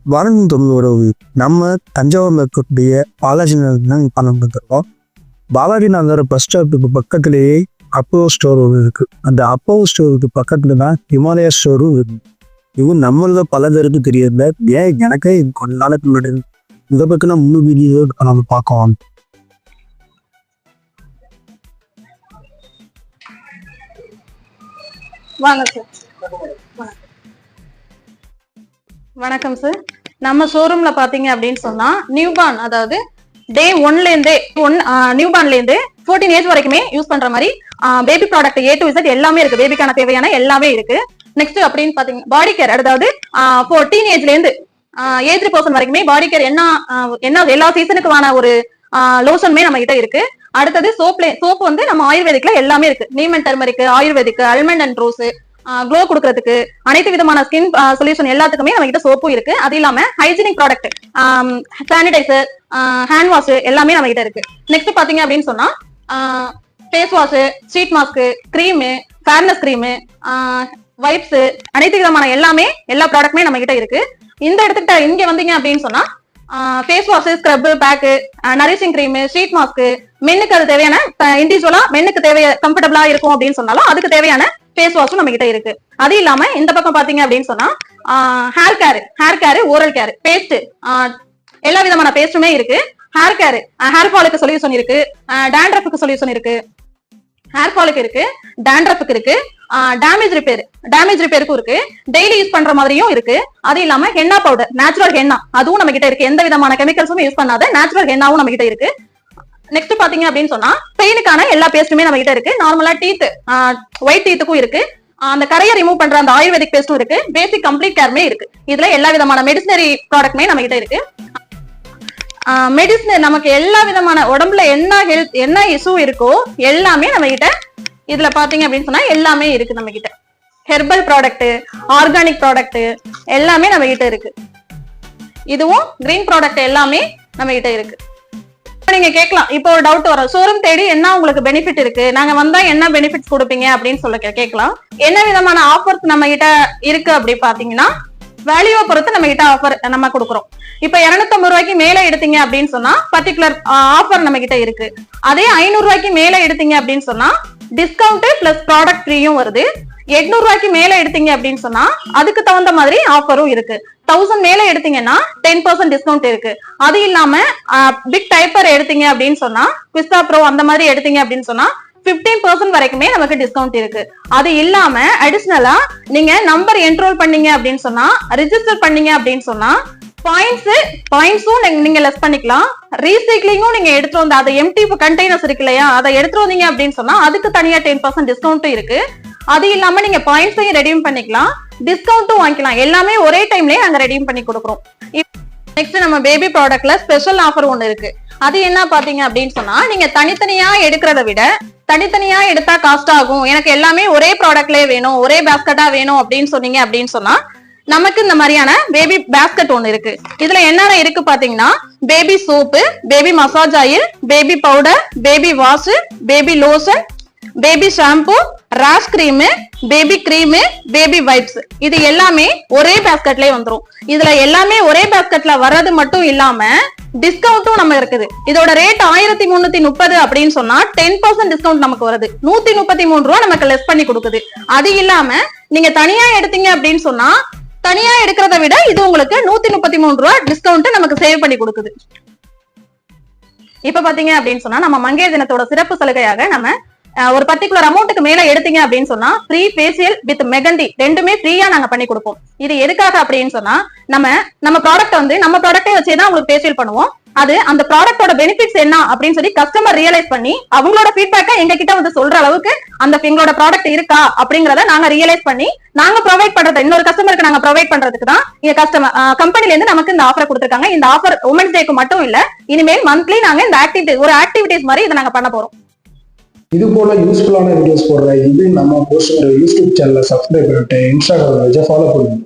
வணக்கம் உறவு. நம்ம தஞ்சாவூர்ல இருக்கக்கூடிய பாலாஜி நகர் பணம் தருவோம். பாலாஜி நகர் பஸ் ஸ்டாப்புக்கு பக்கத்திலேயே அப்போ ஸ்டோர் ஒன்று இருக்கு. அந்த அப்போ ஸ்டோருக்கு பக்கத்துல தான் ஹிமாலயா ஸ்டோரும் இருக்கு. இது நம்மள பல பேருக்கு தெரியல. ஏன் எனக்கே கொஞ்ச நாளைக்கு முன்னாடி இதை பத்தின முழு வீடியோ நம்ம பார்க்கலாம். வாங்க சார். வணக்கம் சார். நம்ம ஷோரூம்ல பாத்தீங்க அப்படின்னு சொன்னா நியூபார்ன், அதாவது டே 1லேருந்தே நியூபார்ன்லேருந்து 14 ஏஜ் வரைக்குமே யூஸ் பண்ற மாதிரி baby product A to Z எல்லாமே இருக்கு. பேபிக்கான தேவையான எல்லாமே இருக்கு. நெக்ஸ்ட் அப்படின்னு பாத்தீங்க பாடி கேர், அதாவது டீனேஜ்ல இருந்து ஏஜ் பர்சன் வரைக்குமே பாடி கேர் என்ன எல்லா சீசனுக்குமான ஒரு லோஷனுமே நம்ம கிட்ட இருக்கு. அடுத்தது சோப் வந்து நம்ம ஆயுர்வேதிக்ல எல்லாமே இருக்கு. Neem and turmeric, ayurvedic, almond and rose, glow கொடுக்கறதுக்கு அனைத்து விதமான ஸ்கின் சொல்யூஷன் எல்லாத்துக்குமே நம்ம கிட்ட சோப்பும் இருக்கு. அது இல்லாம hygienic product, sanitiser, hand wash எல்லாமே நம்ம கிட்ட இருக்கு. நெக்ஸ்ட் பாத்தீங்க அப்படின்னு சொன்னா face wash, sheet mask, cream, fairness cream, wipes, அனைத்து விதமான எல்லா ப்ராடக்ட்டுமே நம்ம கிட்ட இருக்கு. இந்த இடத்துக்கிட்ட இங்க வந்தீங்க அப்படின்னு சொன்னா face wash, scrub, pack, nourishing cream, sheet mask, மென்னுக்கு அது தேவையான இண்டிவிஜுவலா மென்னுக்கு தேவைய கம்ஃபர்டபுளா இருக்கும் அப்படின்னு சொன்னாலும் அதுக்கு தேவையான ஃபேஸ் வாஷும் நம்ம கிட்ட இருக்கு. அது இல்லாம இந்த பக்கம் பாத்தீங்க அப்படின்னு சொன்னா hair care, oral care, paste, எல்லா விதமான பேஸ்டுமே இருக்கு. ஹேர் கேர், ஹேர் ஃபாலுக்கு சொல்யூஷன் இருக்கு, டாண்ட்ரஃப்க்கு சொல்யூஷன் இருக்கு, ஹேர் ஃபாலுக்கு இருக்கு, டாண்ட்ரஃப்க்கு இருக்கு, டேமேஜ் ரிப்பேருக்கும் இருக்கு, டெய்லி யூஸ் பண்ற மாதிரியும் இருக்கு. அது இல்லாம ஹென்னா பவுடர், நேச்சுரல் ஹென்னா, அதுவும் நம்ம கிட்ட இருக்கு. எந்த விதமான கெமிக்கல்ஸும் யூஸ் பண்ணாத நேச்சுரல் ஹென்னாவும் நம்ம கிட்ட இருக்கு. நெக்ஸ்ட் பாத்தீங்க அப்படின்னு சொன்னா பெயினுக்கான எல்லா பேஸ்ட்டுமே நம்ம கிட்ட இருக்கு. நார்மலா டீத், ஒயிட் டீத்துக்கும் இருக்கு. அந்த கரையை ரிமூவ் பண்ற அந்த ஆயுர்வேதிக் பேஸ்டும் இருக்கு. பேசிக் கம்ப்ளீட் கேருமே இருக்கு. இதுல எல்லா விதமான மெடிசினரி ப்ராடக்ட்மே நம்ம கிட்ட இருக்கு. மெடிசின் நமக்கு எல்லா விதமான உடம்புல என்ன இஷ்யூ இருக்கோ எல்லாமே நம்ம கிட்ட இதுல பாத்தீங்க அப்படின்னு சொன்னா எல்லாமே இருக்கு. நம்ம கிட்ட ஹெர்பல் ப்ராடக்ட், ஆர்கானிக் ப்ராடக்ட் எல்லாமே நம்ம கிட்ட இருக்கு. இதுவும் கிரீன் ப்ராடக்ட் எல்லாமே நம்ம கிட்ட இருக்கு. நீங்க கேட்கலாம், இப்போ ஒரு டவுட் வரும், ஷோரூம் தேடி என்ன உங்களுக்கு பெனிஃபிட் இருக்கு, நாங்க வந்தா என்ன பெனிஃபிட்ஸ் கொடுப்பீங்க அப்படின்னு சொல்ல கேட்கலாம். என்ன விதமான ஆஃபர்ஸ் நம்ம கிட்ட இருக்கு அப்படி பாத்தீங்கன்னா வேல்யூவை பொறுத்து நம்ம கிட்ட ஆஃபர் நம்ம கொடுக்குறோம். இப்ப 250 ரூபாய்க்கு மேல எடுத்தீங்க அப்படின்னு சொன்னா பர்டிகுலர் ஆஃபர் நம்ம கிட்ட இருக்கு. அதே 500 ரூபாய்க்கு மேல எடுத்தீங்க அப்படின்னு சொன்னா டிஸ்கவுண்ட் பிளஸ் ப்ராடக்ட் ஃப்ரீயும் வருது. 800 ரூபாய்க்கு மேல எடுத்தீங்க அப்படின்னு சொன்னா அதுக்கு தகுந்த மாதிரி ஆஃபரும் இருக்கு. 1000 மேல எடுத்தீங்கன்னா 10% டிஸ்கவுண்ட் இருக்கு. அது இல்லாம பிக் டைப்பர் எடுத்தீங்க அப்படின்னு சொன்னா பிஸ்தா ப்ரோ அந்த மாதிரி எடுத்தீங்க அப்படின்னு சொன்னா 15% வரைக்குமே நமக்கு டிஸ்கவுண்ட் இருக்கு. அது இல்லாம அடிஷனலா நீங்க நம்பர் என்ரோல் பண்ணீங்க அப்படின்னு சொன்னா, ரிஜிஸ்டர் பண்ணீங்க அப்படின்னு சொன்னா பாயிண்ட்ஸும் நீங்க லெஸ் பண்ணிக்கலாம். ரீசைக்ளிங்கும் நீங்க எடுத்துட்டு வந்து அதை எம்டி கண்டெய்னர்ஸ் இருக்கு இல்லையா, அதை எடுத்துட்டு வந்தீங்க அப்படின்னு சொன்னா அதுக்கு தனியா 10% டிஸ்கவுண்ட்டும் இருக்கு. அது இல்லாம நீங்க பாயிண்ட்ஸையும் ரெடீம் பண்ணிக்கலாம், டிஸ்கவுண்ட்டும் வாங்கிக்கலாம். எல்லாமே ஒரே டைம்லயே நாங்க ரெடீம் பண்ணி கொடுக்குறோம். நெக்ஸ்ட் நம்ம பேபி ப்ராடக்ட்ல ஸ்பெஷல் ஆஃபர் ஒண்ணு இருக்கு. அது என்ன பாத்தீங்க அப்படின்னு சொன்னா, நீங்க தனித்தனியா எடுக்கிறத விட தனித்தனியா எடுத்தா காஸ்ட் ஆகும், எனக்கு எல்லாமே ஒரே ப்ராடக்ட்லயே வேணும், ஒரே பேஸ்கெட்டா வேணும் அப்படின்னு சொன்னீங்க அப்படின்னு சொன்னா நமக்கு இந்த மாதிரியான பேபி பேஸ்கெட் ஒண்ணு இருக்கு. இதுல என்னென்ன இருக்கு பாத்தீங்கன்னா baby soap, baby massage oil, baby powder, baby wash, baby lotion, baby shampoo, rash cream, baby cream, baby wipes, இது எல்லாமே ஒரே பேஸ்கெட்லயே வந்துரும். இதுல எல்லாமே ஒரே பேஸ்கெட்ல வர்றது மட்டும் இல்லாம டிஸ்கவுண்ட்டும் நம்ம இருக்குது. இதோட ரேட் 1330 அப்படின்னு சொன்னா 10% டிஸ்கவுண்ட் நமக்கு வருது. 133 ரூபா நமக்கு லெஸ் பண்ணி கொடுக்குது. அது இல்லாம நீங்க தனியா எடுத்தீங்க அப்படின்னு சொன்னா தனியா எடுக்கிறத விட இது உங்களுக்கு 133 ரூபா டிஸ்கவுண்ட் நமக்கு சேவ் பண்ணி கொடுக்குது. இப்ப பாத்தீங்க அப்படின்னு சொன்னா நம்ம மங்கையர் தினத்தோட சிறப்பு சலுகையாக நம்ம ஒரு பர்டிகுலர் அமௌண்ட்டுக்கு மேல எடுத்தீங்க அப்படின்னு சொன்னா ஃப்ரீ ஃபேஷியல் வித் மெகந்தி ரெண்டுமே ஃப்ரீயா நாங்க பண்ணி கொடுப்போம். இது எதுக்காக அப்படின்னு சொன்னா நம்ம ப்ராடக்ட் வந்து நம்ம ப்ராடக்டே வச்சுதான் உங்களுக்கு ஃபேஷியல் பண்ணுவோம். அது அந்த ப்ராடக்டோட பெனிஃபிட்ஸ் என்ன அப்படின்னு சொல்லி கஸ்டமர் ரியலைஸ் பண்ணி அவங்களோட ஃபீட்பேக்கை எங்க கிட்ட வந்து சொல்ற அளவுக்கு அந்த எங்களோட ப்ராடக்ட் இருக்கா அப்படிங்கறத நாங்க ரியலைஸ் பண்ணி நாங்க ப்ரொவைட் பண்றது இன்னொரு கஸ்டமருக்கு நாங்க ப்ரொவைட் பண்றதுக்கு தான் இந்த கஸ்டமர் கம்பெனில இருந்து நமக்கு இந்த ஆஃபர் கொடுத்திருக்காங்க. இந்த ஆஃபர் உமன்ஸ் டேக்கு மட்டும் இல்ல, இனிமேல் மந்த்லி நாங்க இந்த ஆக்டிவிட்டிஸ் மாதிரி இதை நாங்க பண்ண போறோம். இது போல யூஸ்ஃபுல்லான வீடியோஸ் போடுற இது நம்ம போஸ்ட் யூடியூப் சேனலை சப்ஸ்கிரைப் பண்ணிட்டு இன்ஸ்டாகிராம் ஃபாலோ பண்ணுங்க.